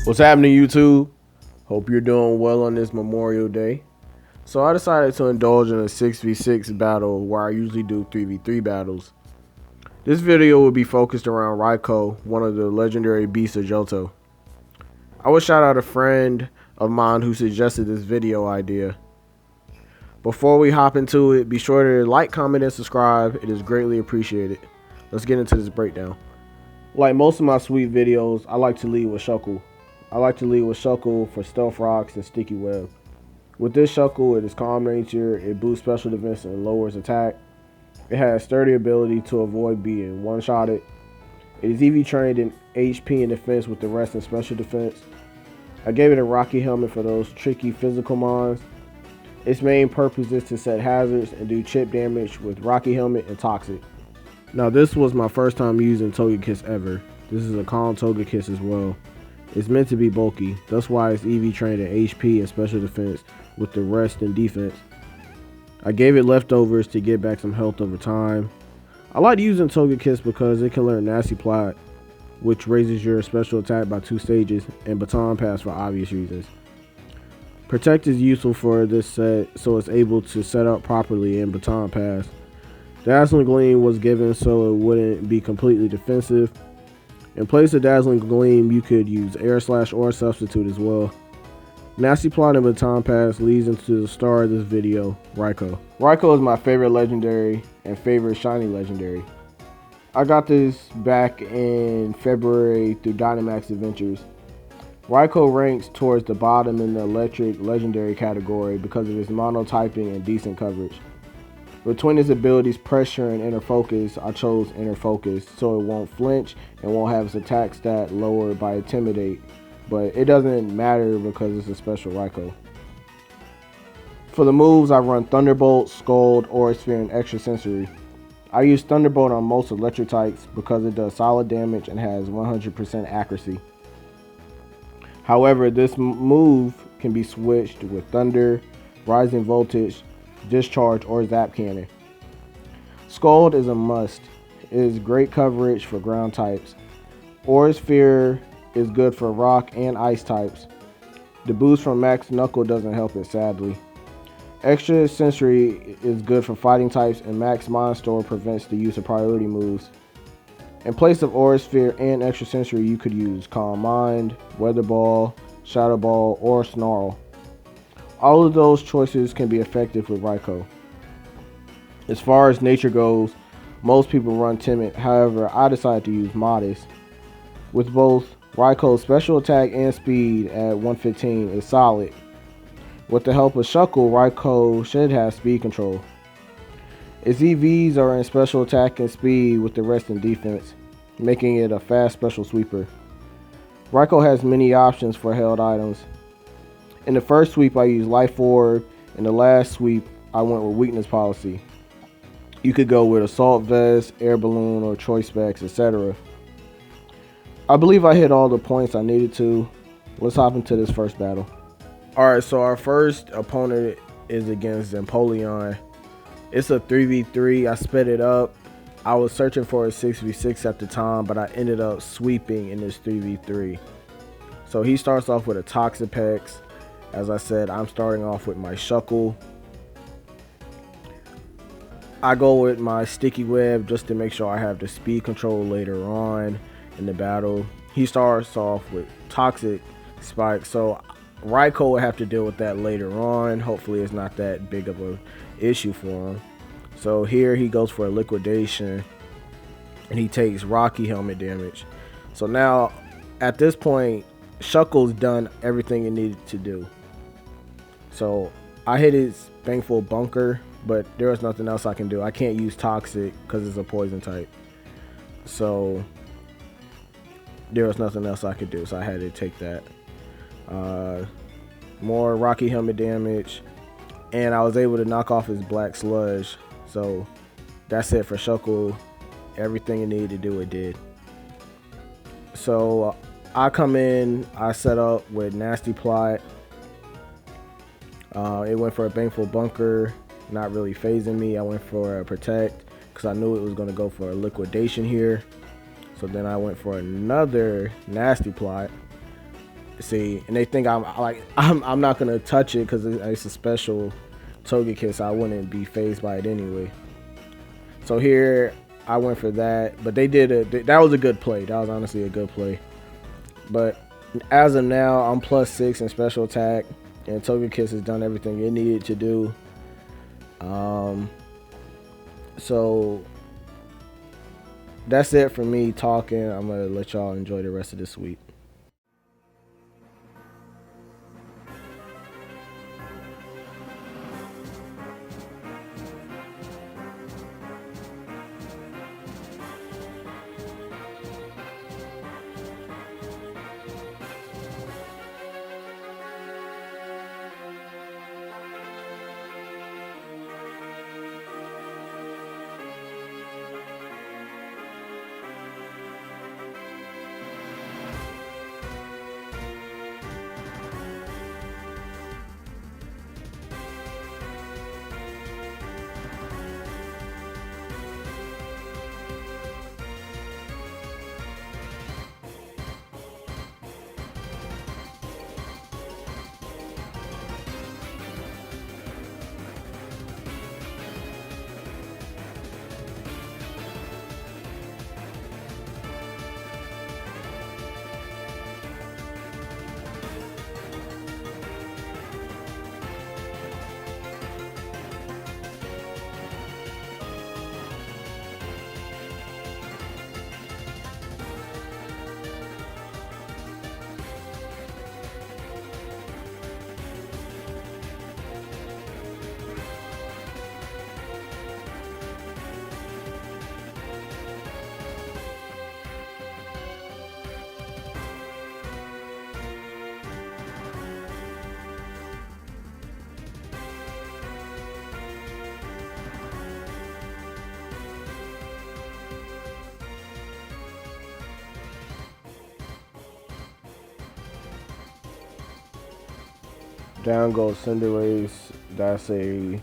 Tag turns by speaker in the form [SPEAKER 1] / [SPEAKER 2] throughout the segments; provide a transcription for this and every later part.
[SPEAKER 1] What's happening, YouTube? Hope you're doing well on this Memorial Day. So I decided to indulge in a 6v6 battle where I usually do 3v3 battles. This video will be focused around Raikou, one of the legendary beasts of Johto. I will shout out a friend of mine who suggested this video idea. Before we hop into it, be sure to like, comment, and subscribe. It is greatly appreciated. Let's get into this breakdown. Like most of my sweep videos, I like to lead with Shuckle. I like to lead with Shuckle for Stealth Rocks and Sticky Web. With this Shuckle, it is Calm Nature, it boosts special defense and lowers attack. It has sturdy ability to avoid being one-shotted. It is EV trained in HP and defense with the rest in special defense. I gave it a Rocky Helmet for those tricky physical mons. Its main purpose is to set hazards and do chip damage with Rocky Helmet and Toxic. Now this was my first time using Togekiss ever. This is a Calm Togekiss as well. It's meant to be bulky, that's why it's EV trained in HP and special defense with the rest in defense. I gave it leftovers to get back some health over time. I like using Togekiss because it can learn Nasty Plot, which raises your special attack by 2 stages, and Baton Pass for obvious reasons. Protect is useful for this set, so it's able to set up properly in Baton Pass. Dazzling Gleam was given so it wouldn't be completely defensive. In place of Dazzling Gleam, you could use Air/Aura Substitute as well. Nasty Plot and Baton Pass leads into the star of this video, Raikou. Raikou is my favorite legendary and favorite shiny legendary. I got this back in February through Dynamax Adventures. Raikou ranks towards the bottom in the electric legendary category because of its monotyping and decent coverage. Between its abilities Pressure and Inner Focus, I chose Inner Focus so it won't flinch and won't have its attack stat lowered by Intimidate, but it doesn't matter because it's a special Raikou. For the moves, I run Thunderbolt, Scold, Aura Sphere, and Extra Sensory. I use Thunderbolt on most electric types because it does solid damage and has 100% accuracy. However, this move can be switched with Thunder, Rising Voltage, Discharge, or Zap Cannon. Scold is a must. It is great coverage for ground types. Aura Sphere is good for rock and ice types. The boost from Max Knuckle doesn't help it, sadly. Extra Sensory is good for fighting types, and Max Mind Store prevents the use of priority moves. In place of Aura Sphere and Extra Sensory, you could use Calm Mind, Weather Ball, Shadow Ball, or Snarl. All of those choices can be effective with Raikou. As far as nature goes, most people run Timid, however I decided to use Modest. With both Raikou's special attack and speed at 115 is solid. With the help of Shuckle, Raikou should have speed control. Its EVs are in special attack and speed with the rest in defense, making it a fast special sweeper. Raikou has many options for held items. In the first sweep I used Life Orb, in the last sweep I went with Weakness Policy. You could go with Assault Vest, Air Balloon, or Choice Specs, etc. I believe I hit all the points I needed to. Let's hop into this first battle. Alright, so our first opponent is against Empoleon. It's a 3v3, I sped it up. I was searching for a 6v6 at the time, but I ended up sweeping in this 3v3. So he starts off with a Toxapex. As I said, I'm starting off with my Shuckle. I go with my Sticky Web just to make sure I have the speed control later on in the battle. He starts off with Toxic Spike, so Raikou will have to deal with that later on. Hopefully it's not that big of an issue for him. So here he goes for a Liquidation, and he takes Rocky Helmet damage. So now, at this point, Shuckle's done everything it needed to do. So I hit his Baneful Bunker, but there was nothing else I can do. I can't use Toxic because it's a poison type. So there was nothing else I could do, so I had to take that. More Rocky Helmet damage, and I was able to knock off his Black Sludge. So that's it for Shuckle. Everything it needed to do, it did. So I come in, I set up with Nasty Plot. It went for a Baneful Bunker, not really phasing me. I went for a protect because I knew it was going to go for a liquidation here. So then I went for another nasty plot. See, and they think I'm not gonna touch it because it's a special Togekiss. I wouldn't be phased by it anyway. So here I went for that, but that was a good play. That was honestly a good play. But as of now, I'm +6 in special attack, and Togekiss has done everything it needed to do. So that's it for me talking. I'm gonna let y'all enjoy the rest of this week. Down goes Cinderace. That's a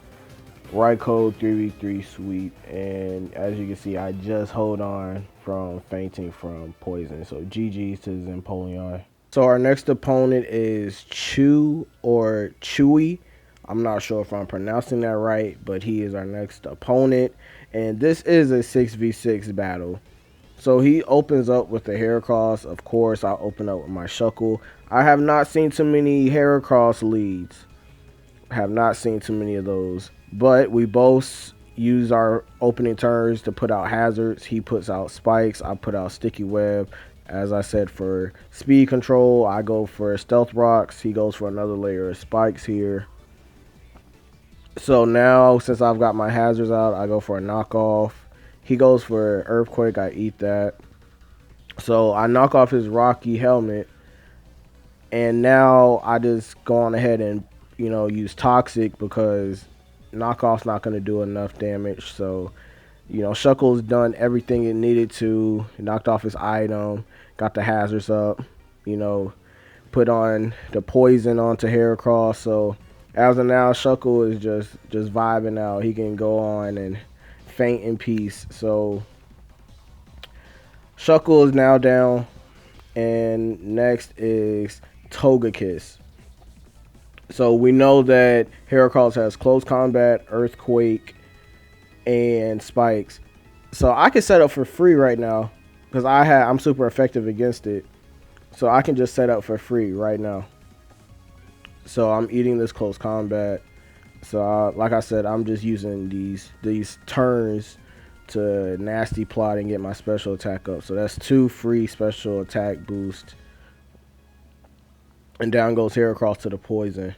[SPEAKER 1] Raikou 3v3 sweep. And as you can see, I just hold on from fainting from poison. So GG's to Zempoleon. So our next opponent is Chew or Chewy. I'm not sure if I'm pronouncing that right, but he is our next opponent. And this is a 6v6 battle. So he opens up with the Heracross. Of course, I'll open up with my Shuckle. I have not seen too many Heracross leads. Have not seen too many of those. But we both use our opening turns to put out hazards. He puts out spikes. I put out sticky web. As I said, for speed control, I go for stealth rocks. He goes for another layer of spikes here. So now, since I've got my hazards out, I go for a knockoff. He goes for Earthquake. I eat that. So I knock off his Rocky helmet. And now I just go on ahead and, use Toxic because knockoff's not going to do enough damage. So, Shuckle's done everything it needed to. He knocked off his item. Got the hazards up. Put on the poison onto Heracross. So as of now, Shuckle is just vibing out. He can go on and faint in peace. So Shuckle is now down, and next is Togekiss. So we know that Heracross has close combat, earthquake, and spikes. So I can set up for free right now because I'm super effective against it. So I can just set up for free right now. So I'm eating this close combat. So like I said, I'm just using these turns to nasty plot and get my special attack up. So that's 2 free special attack boost. And down goes Heracross to the poison.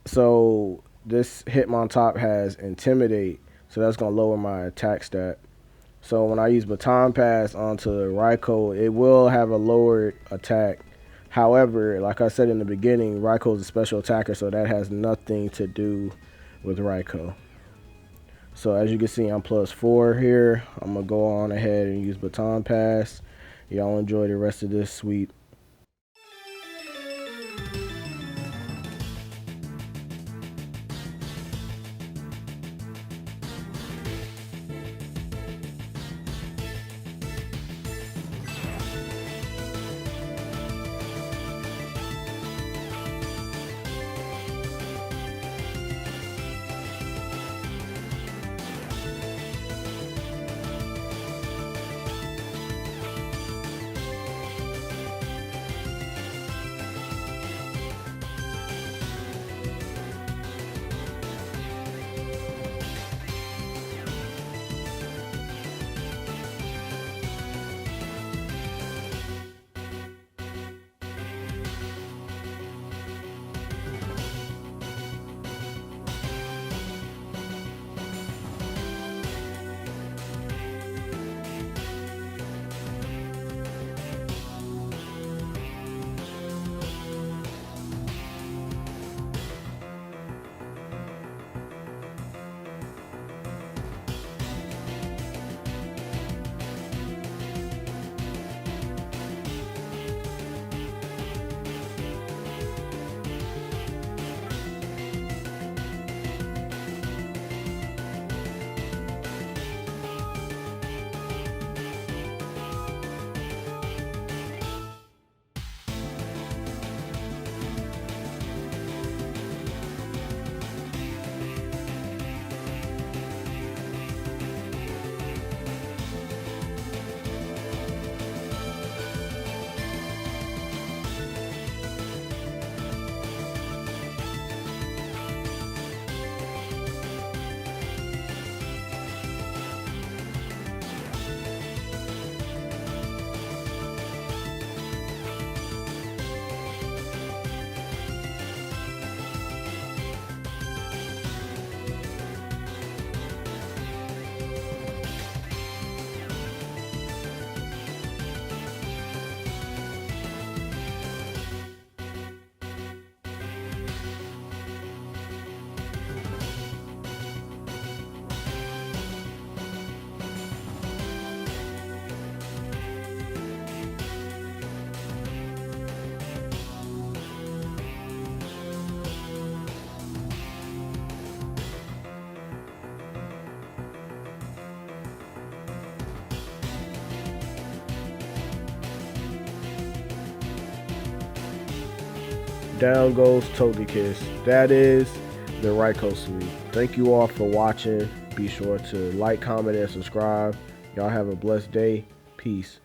[SPEAKER 1] So this Hitmontop has Intimidate. So that's going to lower my attack stat. So when I use Baton Pass onto Raikou, it will have a lowered attack. However, like I said in the beginning, Raikou is a special attacker, so that has nothing to do with Raikou. So as you can see, I'm +4 here. I'm going to go on ahead and use Baton Pass. Y'all enjoy the rest of this sweep. down goes Togekiss. That is the Raikou sweep. Thank you all for watching. Be sure to like, comment, and subscribe. Y'all have a blessed day. Peace.